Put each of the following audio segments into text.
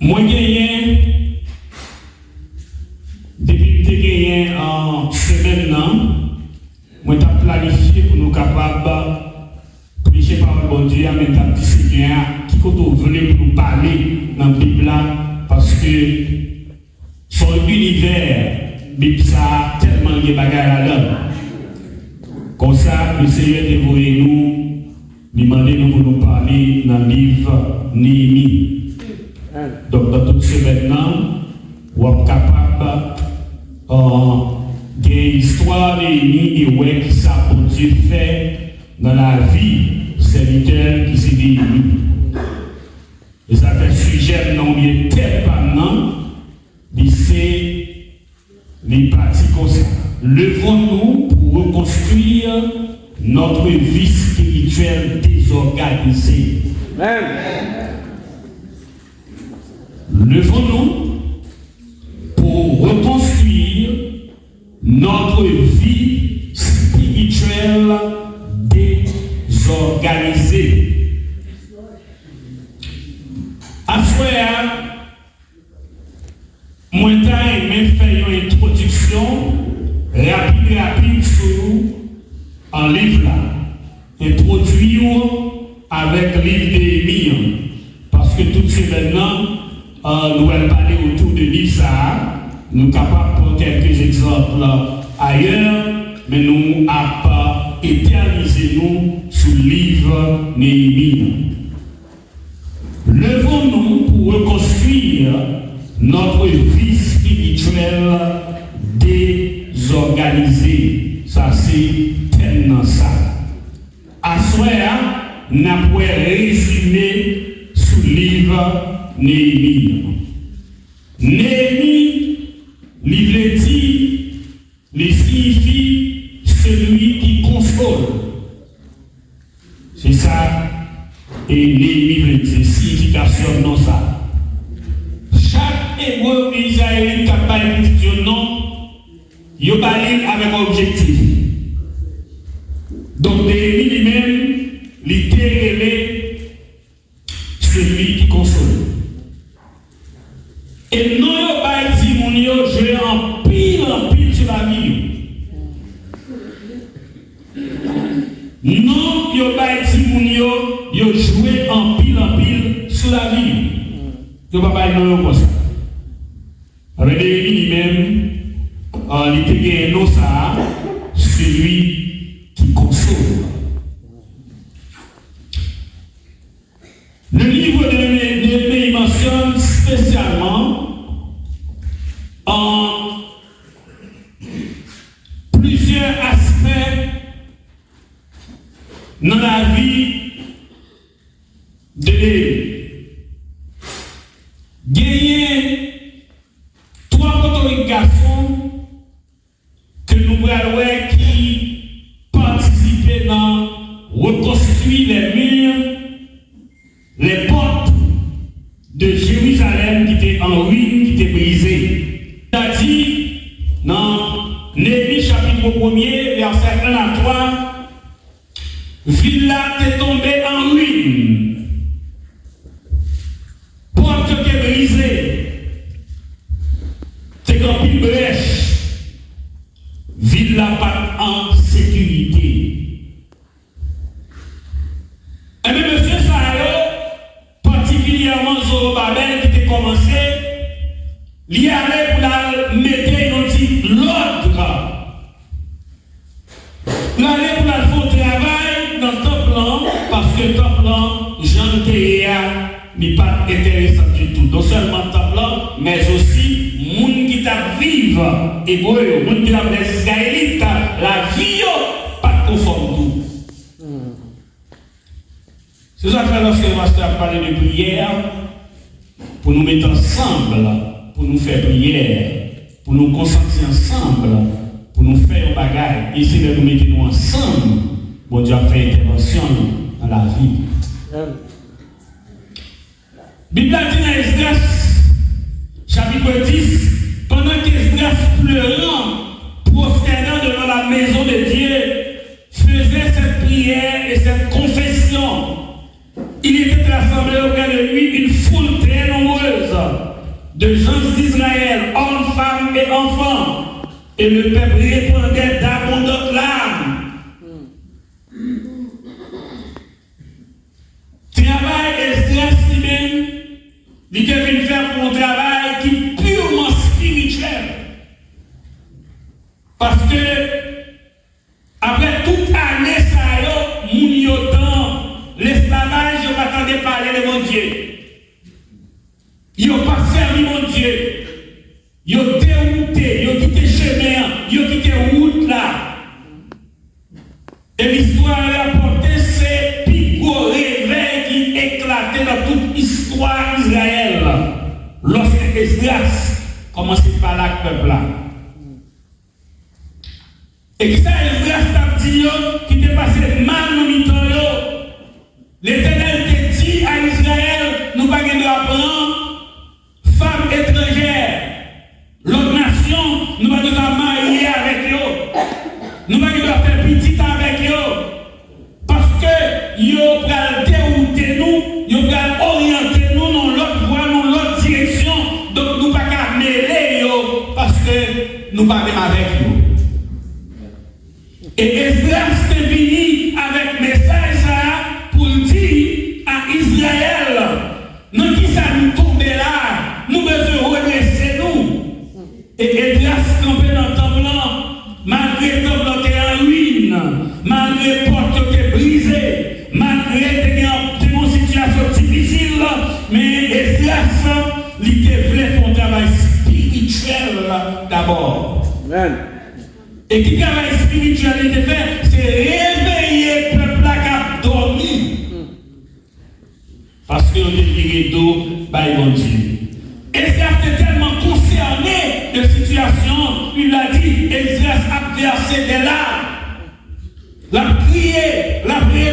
Moi, gagné, depuis que j'ai gagné en semaine, moi, j'ai planifié pour nous capables de prêcher par le bon Dieu, mais j'ai dit Seigneur, qui voulait pour nous parler dans la Bible, parce que son univers, ça a tellement de bagages là-dedans. Comme ça, le Seigneur dévoilé nous, demandez nous pour nous parler dans le livre Néhémie. Donc, dans toute semaine, on est capable de l'histoire de Néhémie et ouais, qui ça pour Dieu fait dans la vie serviteur qui s'est Néhémie. Et ça fait sujet non bien tel pendant, c'est les parties comme ça. Levons-nous pour reconstruire notre vie spirituelle désorganisée. Amen. Levons-nous pour reconstruire notre vie spirituelle désorganisée. Après, moi, j'ai fait une introduction rapide sur un livre là. Introduire avec le livre de Néhémie. Parce que tout ce maintenant, nous allons parler autour de livre ça. Nous sommes capables de prendre quelques exemples ailleurs, mais nous avons éternisé nous sur le livre Néhémie. Levons-nous pour reconstruire notre vie spirituelle désorganisée. Ça, c'est tellement ça. À ce moment-là, nous avons résumé sous le livre Néhémie. Néhémie, livre dit, les signifie celui qui console. C'est ça. Et Néhémie dit, signification non ça. Chaque hébreu israélite capable de dire non, il a parlé avec un objectif. Donc, Néhémie lui-même, il était celui qui console. Et non, il a dit, mon Dieu, je vais en pile sur la vie. Non, il a dit, mon Dieu, il a joué en pile sur la vie. Il ne va pas être comme ça. Avec Néhémie lui-même, il était gagné ça, celui qui console. Le livre de Néhémie mentionne spécialement plusieurs aspects dans la vie de Néhémie. Gagner trois garçons que nous voyons qui participaient dans reconstruire les murs, les portes de Jérusalem qui étaient en ruine, qui étaient brisées. Il a dit dans Néhémie chapitre 1er, verset 1 à 3, ville là est tombée en ruine. Porte qui est brisée. C'est comme une brèche. Ville là pas en sécurité. Et bien, monsieur Saharo, particulièrement Zorobabel qui était commencé, il y allait pour la mettre l'ordre. Il allait pour la faire travail dans le temple, parce que le temple, Jean Théa, n'est pas intéressant du tout. Non seulement le temple, mais aussi le monde qui t'a vivre, hébreu, le monde qui t'a les Israélites, la vie, pas conforme tout. C'est ça que lorsque le pasteur parlait de prière, pour nous mettre ensemble, pour nous faire prière, pour nous concentrer ensemble, pour nous faire un bagage, essayer de nous mettre ensemble, bon Dieu a fait intervention dans la vie. Bible dit dans Esdras, chapitre 10, pendant qu'Esdras pleurant, prosternant devant la maison de Dieu, faisait cette prière et cette confession, il était rassemblé auprès de lui une foule très nombreuse de gens d'Israël, hommes, femmes et enfants, et le peuple répandait d'abondantes larmes. Travail Esdras lui-même, il devait faire pour un travail qui est purement spirituel. Parce que, après toute année, ça y est, moun yo dans l'esclavage, ils m'attendaient parler de mon Dieu. Ils n'ont pas servi mon Dieu. Ils ont dérouté, ils ont quitté chemin, ils ont quitté route là. Et l'histoire a apporté ces plus gros réveils qui éclataient dans toute l'histoire d'Israël. Lorsque Esdras commençait par là, le peuple là. Et qui ça, Esdras a dit qui était passé mal dans le temps. L'Éternel te dit à Israël, nous ne pouvons pas prendre femmes étrangères. L'autre nation, nous ne pouvons pas marier avec eux. Nous ne pouvons pas faire petit avec eux. Parce que ils vont dérouter nous, ils vont orienter nous dans l'autre voie, dans l'autre direction. Donc nous ne pouvons pas mêler eux parce que nous ne pouvons pas avec eux. Et Esdras est venu avec message pour dire à Israël, non qui ça nous tombe là, nous devons redresser nous. Et Esdras campé dans le temple, malgré le temple qui est en ruine, malgré les portes qui sont brisées, malgré une situation difficile, mais Esdras, il voulait faire un travail spirituel d'abord. Amen. Et qui travail spirituel il fait, c'est réveiller le peuple qui a dormi. Parce qu'on est viré d'eau par mon Dieu. Esdras était tellement concerné de la situation, il a dit, Esdras a versé des larmes, l'a prié, l'a prié.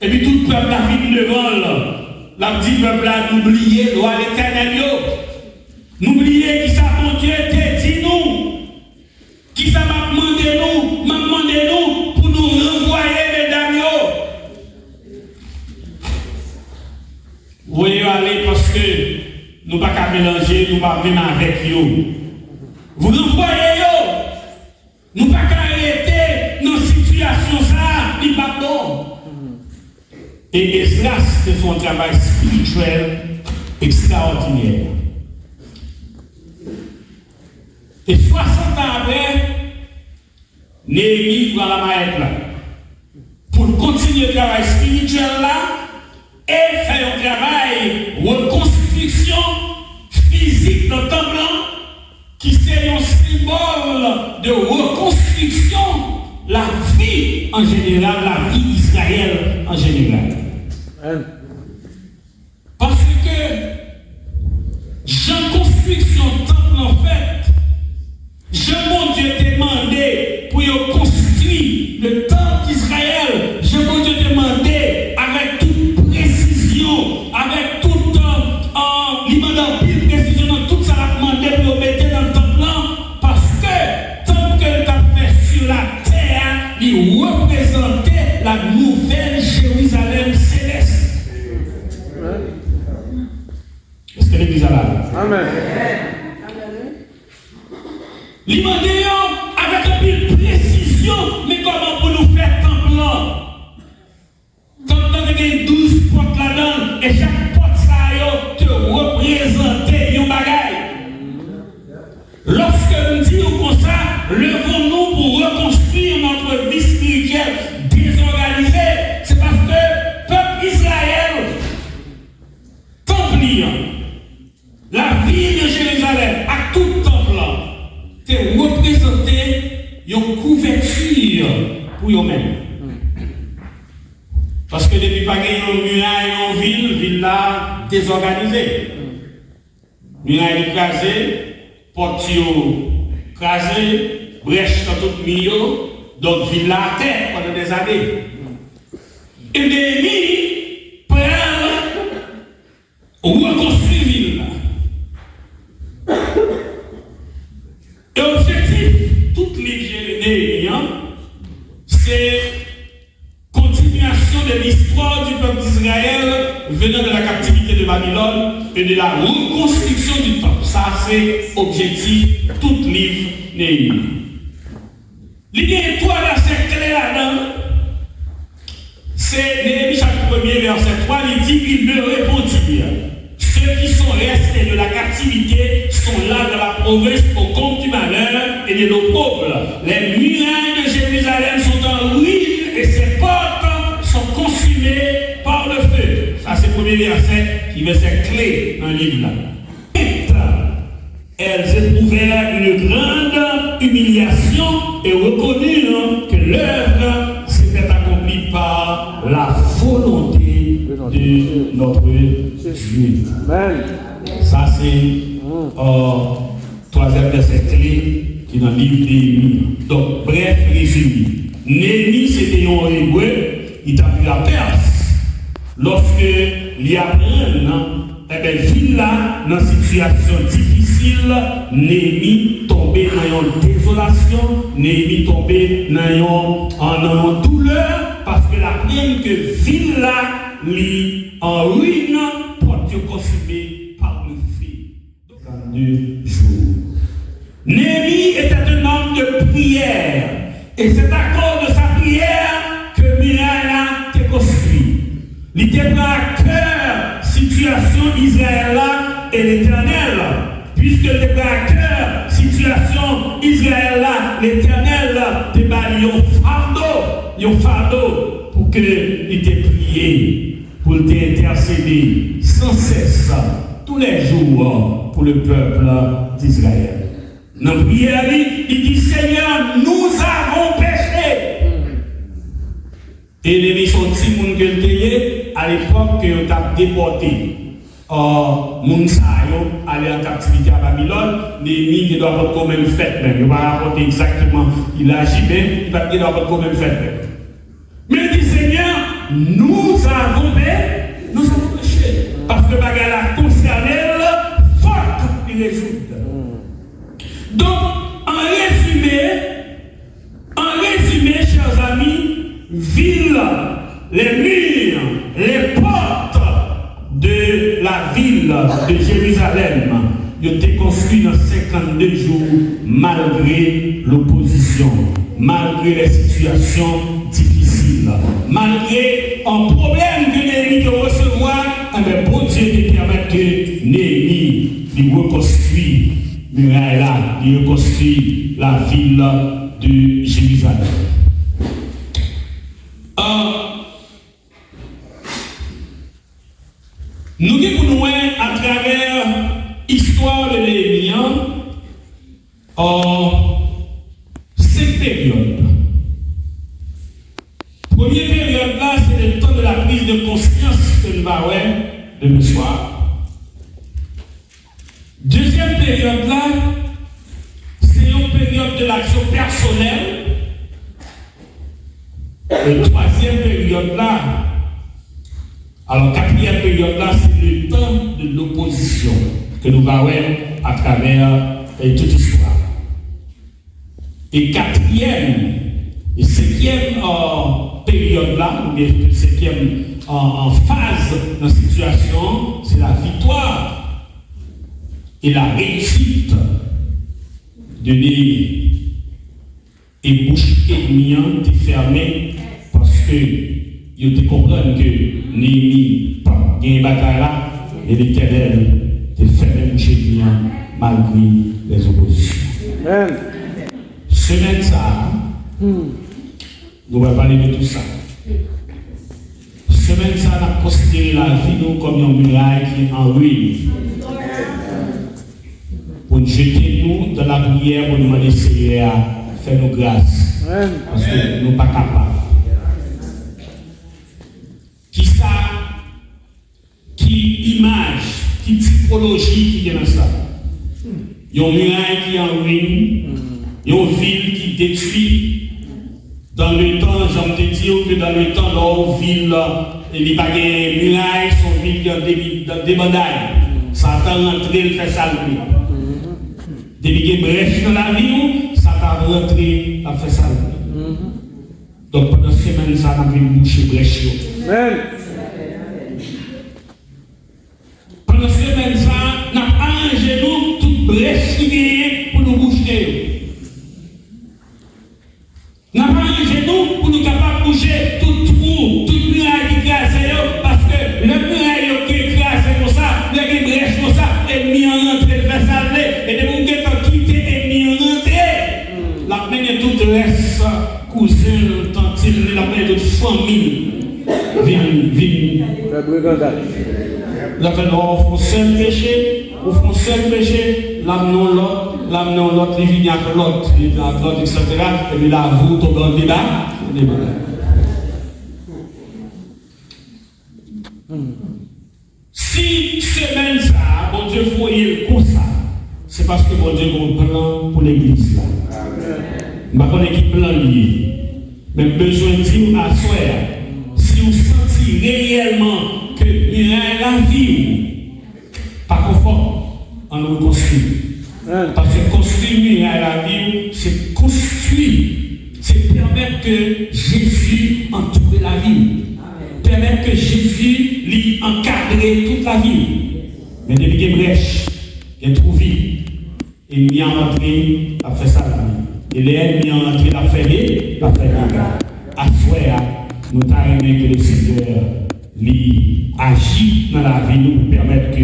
Et puis tout le peuple a fini devant l'a dit, le peuple a oublié, loi l'éternel. N'oubliez qui ça, mon Dieu, te dit nous. Qui ça m'a demandé nous pour nous renvoyer, mesdames. Vous voyez aller parce que nous ne pouvons pas mélanger, nous ne pouvons pas même avec eux. Vous renvoyez eux. Nous ne pouvons pas arrêter nos situations, ça, ni pas bon. Et Esdras fait un travail spirituel extraordinaire. Et 60 ans après, Néhémie va la maître là. Pour continuer le travail spirituel là et faire un travail reconstruction physique dans le temple qui c'est un symbole de reconstruction la vie en général, la vie d'Israël en général. Parce que Jean construction temple en fait, mon Dieu t'a demandé pour construire le temple d'Israël. Mon Dieu t'a demandé avec toute précision, avec toute précision, dans tout ça a demandé pour mettre dans le temple parce que tant que tu as fait sur la terre, il représentait la nouvelle Jérusalem céleste. Est-ce que l'église a là? Amen. L'imandé avec un peu de précision, mais comment pour nous faire temple là? Comme tu as 12 portes là-dedans, et chaque porte ça te représente un bagaille. Lorsque nous disons comme ça, levons-nous pour reconstruire notre vie spirituelle désorganisée. C'est parce que peuple Israël, temple, la ville de Jérusalem, à tout temple là, te représenter une couverture pour eux-mêmes. Parce que depuis pas gagné une muraille en ville là désorganisée. Muraille écrasée, porte écrasée, brèche dans tout le milieu, donc ville là à terre pendant des années. Et Néhémie prend reconstruire ville là. Et l'objectif, toute l'hygiène de Néhémie, c'est continuation de l'histoire du peuple d'Israël venant de la captivité de Babylone et de la reconstruction du temple. Ça, c'est objectif, tout livre Néhémie. Il y a trois versets clés là-dedans. C'est Néhémie chapitre 1er, verset 3, il dit, il me répondit. Ceux qui sont restés de la captivité sont là dans la province au compte du malheur et de l'opprobre. Les murailles de Jérusalem sont en ruine et ses portes sont consumées par le feu. Ça, c'est le premier verset qui est verset clé dans le livre là. Elles éprouvèrent une grande humiliation et reconnurent que l'œuvre s'était accomplie par la volonté de notre Dieu. Amen. Ça, c'est troisième verset clé qui est dans le livre de Néhémie. Donc, bref, résumé. Néhémie, c'était un hébreu, il a pris la Perse. Lorsque il apprend, eh bien, ville là, dans une situation difficile, Néhémie tombé dans une désolation, Néhémie tombé dans une douleur, parce que la plaine que ville là, en ruine, pour Dieu consumé par le feu. 22 jours. Néhémie était un homme de prière, et c'est à cause de sa prière que Miraïla a été construit. Il était à cœur situation Israël et l'Éternel, puisque il était à cœur situation Israël l'Éternel déballe un fardeau pour qu'il te prié, pour t'intercéder sans cesse tous les jours pour le peuple d'Israël. Dans la prière, il dit Seigneur, nous avons péché. Et les sont petits monde que à l'époque que on a déporté Mounsayo aller en captivité à Babylone, Néhémie qui doit avoir quand même fait même. Il va rapporter exactement, il a agi bien, il va avoir quand même fait même. Mais il dit Seigneur, nous avons péché. Parce que bagarre la concerne, faut qu'il résoudre. Donc, en résumé, chers amis, ville, les murs, les portes de la ville de Jérusalem, ils ont été construits dans 52 jours malgré l'opposition, malgré les situations difficiles, malgré un problème que Néhémie de recevoir, mais bon Dieu qui permet que Néhémie reconstruit Muraïla, il reconstruit la ville de Jérusalem. Nous avons à travers l'histoire de Néhémie, cette période. Première période là, c'est le temps de la prise de conscience que nous avons de le soir. Deuxième période là, c'est une période de l'action personnelle. Et troisième période là, alors quatrième période là, c'est le temps de l'opposition que nous voyons à travers toute l'histoire. Et quatrième et cinquième période là, ou cinquième phase dans la situation, c'est la victoire et la réussite de Néhémie. Et bouche ennemie est fermée parce que ils comprennent que Néhémie pas gagné bataille là et l'Éternel est fermé bouche ennemie malgré les oppositions. Amen. Semaine ça, nous allons parler de tout ça. Semaine ça, on a considéré la vie nous comme une muraille qui est en ruine. Pour nous jeter nous dans la prière pour nous demander Seigneur à faire nos grâces. Parce que nous ne sommes pas capables. Qui ça, qui image, qui typologie qui est dans ça. Il y a une muraille qui est en ruine, il y a une ville qui détruit. Dans le temps, j'aime te dire que dans le temps, leur ville, il n'y a pas de muraille, son ville qui est des bandailles. Satan rentre, il fait ça lui. Depuis qu'il y a brèche dans la vie, Satan rentre, il fait ça lui. Donc pendant cette semaine, ça, on a vu boucher brèche. Amen. Pendant cette semaine, ça, on a arrangé nous toute brèche qui vient pour nous boucher. On a arrangé nous pour nous capables de boucher tout trou, toute muraille qui crase, parce que le muraille qui crase comme ça, les brèches comme ça, ennemi en rentrée, le fait salver, et les gens qui ont quitté, ennemi en rentrée. La peine tout reste, cousin, tante, la peine de famille. Vigne. Vous avez un seul péché, vous faites un seul péché, l'âme non l'autre, les vignes avec l'autre, etc. Et puis là, vous tombez en débat. Si semaine ça, bon Dieu voyait comme ça, c'est parce que bon Dieu a un plan pour l'église là. Je ne sais pas qui plan lié. Mais besoin de dire à soi, si vous sentez réellement qu'il y a la vie, pas conforme, on nous construit. Parce que construire la vie, c'est construire, c'est permettre que Jésus entoure la vie. Permettre que Jésus lui encadre toute la vie. Mais depuis qu'il y a une brèche, il y a trouvé, il y a entré, a fait ça la vie. Et les ennemis ont entré, la fait la à soi, nous avons aimé que le Seigneur lui agit dans la vie, nous pour permettre que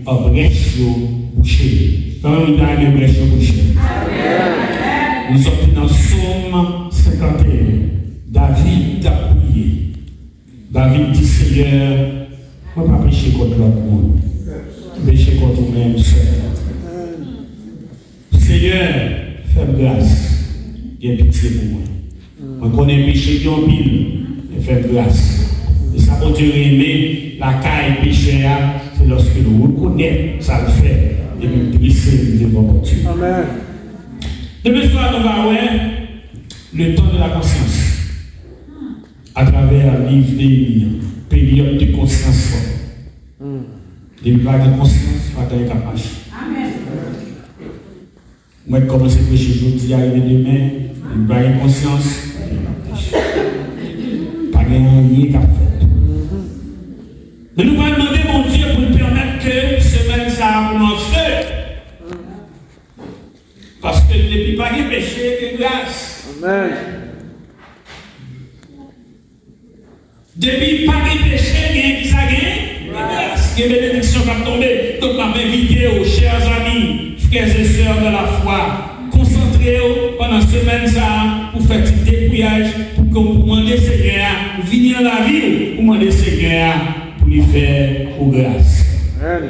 la brèche soit bouchée. Quand nous avons aimé brèche bouchée. Nous sommes dans Somme 51. David a prié. David dit Seigneur, je ne vais pas pécher contre l'autre monde. Pécher contre nous-mêmes seuls. Seigneur, fais grâce. Il y a pitié pour moi. Je connais péché qui en pile. Fais grâce. Et ça pour Dieu aimer la caille péché, c'est lorsque nous reconnaissons ça le fait. Et nous dressons devant Dieu. Amen. Depuis cela, nous allons voir le temps de la conscience. À travers le livre des périodes de conscience. Les vagues de conscience, pas de capacité. Amen. Moi, je commence à prêcher aujourd'hui, arriver demain, les vagues de conscience, pas de rien qu'à faire. Mais nous allons demander mon Dieu pour nous permettre que semaine ça nous fait. Parce que depuis pas de péché, de grâce. Amen. Depuis pas de péché, il y a qui ça gagne? Grâce. Il y a des bénédictions qui sont tombées. Donc, ma invité aux chers amis, frères et sœurs de la foi, concentrez-vous pendant cette semaine ça pour faire un dépouillage, pour demander Seigneur, venir dans la vie, pour demander Seigneur, pour lui faire grâce. Amen.